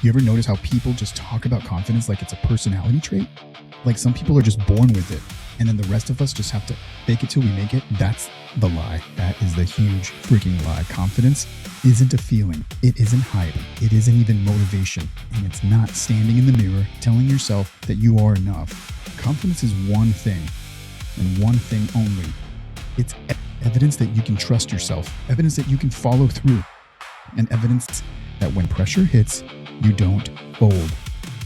You ever notice how people just talk about confidence like it's a personality trait? Like some people are just born with it, and then the rest of us just have to fake it till we make it. That's the lie. That is the huge freaking lie. Confidence isn't a feeling. It isn't hype. It isn't even motivation. And it's not standing in the mirror telling yourself that you are enough. Confidence is one thing and one thing only. It's evidence that you can trust yourself, evidence that you can follow through, and evidence that when pressure hits, you don't fold.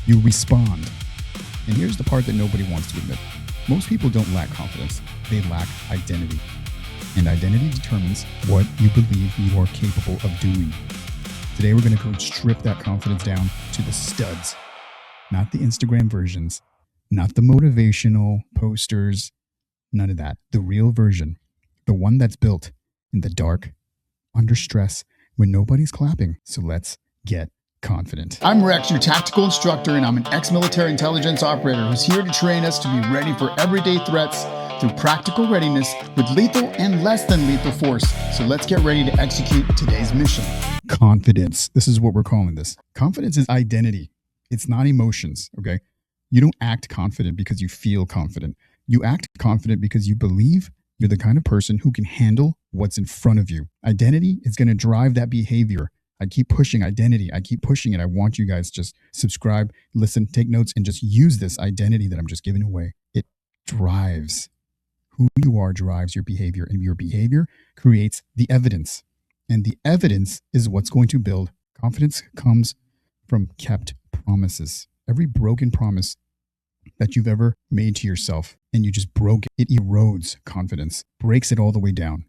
You respond. And here's the part that nobody wants to admit. Most people don't lack confidence. They lack identity. And identity determines what you believe you are capable of doing. Today, we're going to go strip that confidence down to the studs, not the Instagram versions, not the motivational posters, none of that. The real version, the one that's built in the dark, under stress, when nobody's clapping. So let's get confident. I'm Rex, your tactical instructor, and I'm an ex-military intelligence operator who's here to train us to be ready for everyday threats through practical readiness with lethal and less than lethal force. So let's get ready to execute today's mission. Confidence. This is what we're calling this. Confidence is identity. It's not emotions, okay? You don't act confident because you feel confident. You act confident because you believe you're the kind of person who can handle what's in front of you. Identity is going to drive that behavior. I keep pushing identity. I keep pushing it. I want you guys to just subscribe, listen, take notes, and just use this identity that I'm just giving away. It drives who you are, drives your behavior, and your behavior creates the evidence. And the evidence is what's going to build. Confidence comes from kept promises. Every broken promise that you've ever made to yourself and you just broke it, it erodes confidence, breaks it all the way down.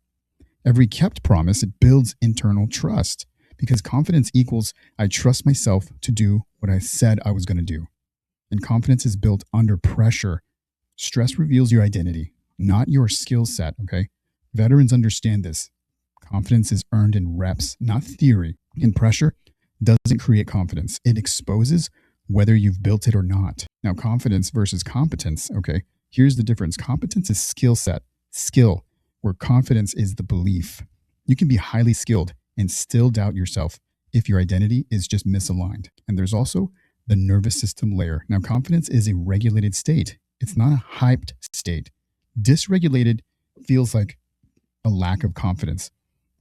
Every kept promise, it builds internal trust. Because confidence equals, I trust myself to do what I said I was going to do. And confidence is built under pressure. Stress reveals your identity, not your skill set, okay? Veterans understand this. Confidence is earned in reps, not theory. And pressure doesn't create confidence. It exposes whether you've built it or not. Now, confidence versus competence, okay? Here's the difference. Competence is skill set, skill, where confidence is the belief. You can be highly skilled and still doubt yourself if your identity is just misaligned. And there's also the nervous system layer. Now, confidence is a regulated state. It's not a hyped state. Dysregulated feels like a lack of confidence,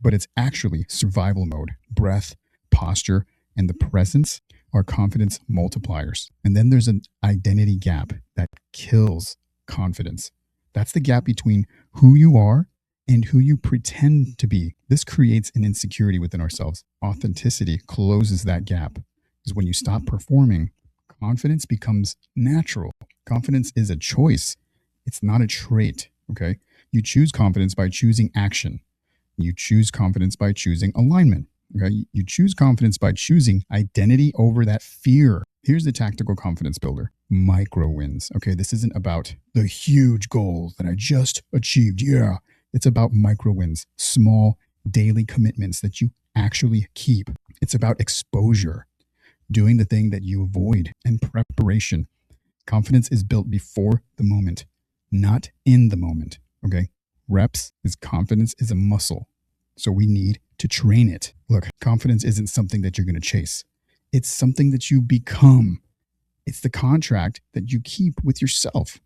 but it's actually survival mode. Breath, posture, and the presence are confidence multipliers. And then there's an identity gap that kills confidence. That's the gap between who you are and who you pretend to be. This creates an insecurity within ourselves. Authenticity closes that gap. Because when you stop performing, confidence becomes natural. Confidence is a choice. It's not a trait, okay? You choose confidence by choosing action. You choose confidence by choosing alignment, okay? You choose confidence by choosing identity over that fear. Here's the tactical confidence builder. Micro wins, okay? This isn't about the huge goal that I just achieved. Yeah. It's about micro wins, small daily commitments that you actually keep. It's about exposure, doing the thing that you avoid, and preparation. Confidence is built before the moment, not in the moment, okay? Reps is confidence is a muscle, so we need to train it. Look, confidence isn't something that you're going to chase. It's something that you become. It's the contract that you keep with yourself.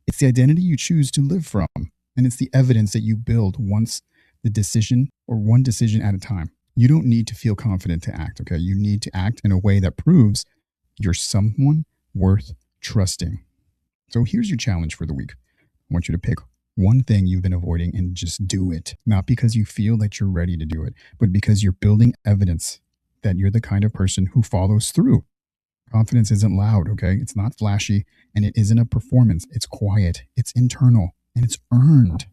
It's the identity you choose to live from. And it's the evidence that you build once the decision or one decision at a time. You don't need to feel confident to act, okay? You need to act in a way that proves you're someone worth trusting. So here's your challenge for the week. I want you to pick one thing you've been avoiding and just do it. Not because you feel that you're ready to do it, but because you're building evidence that you're the kind of person who follows through. Confidence isn't loud, okay? It's not flashy, and it isn't a performance. It's quiet. It's internal. And it's earned.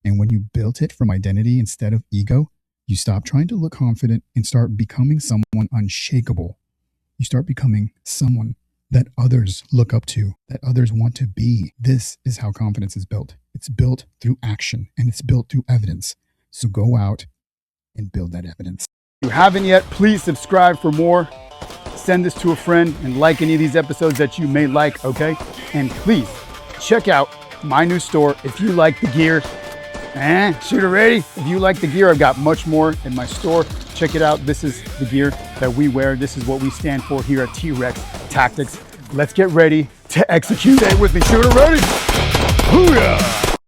And when you built it from identity instead of ego, you stop trying to look confident and start becoming someone unshakable. You start becoming someone that others look up to, that others want to be. This is how confidence is built. It's built through action and it's built through evidence. So go out and build that evidence. If you haven't yet, please subscribe for more. Send this to a friend and like any of these episodes that you may like, okay? And please check out my new store. If you like the gear, shooter ready. If you like the gear, I've got much more in my store. check it out. This is the gear that we wear. This is what we stand for here at T-Rex Tactics. Let's get ready to execute. Stay with me, shooter, ready. Hoo-yah!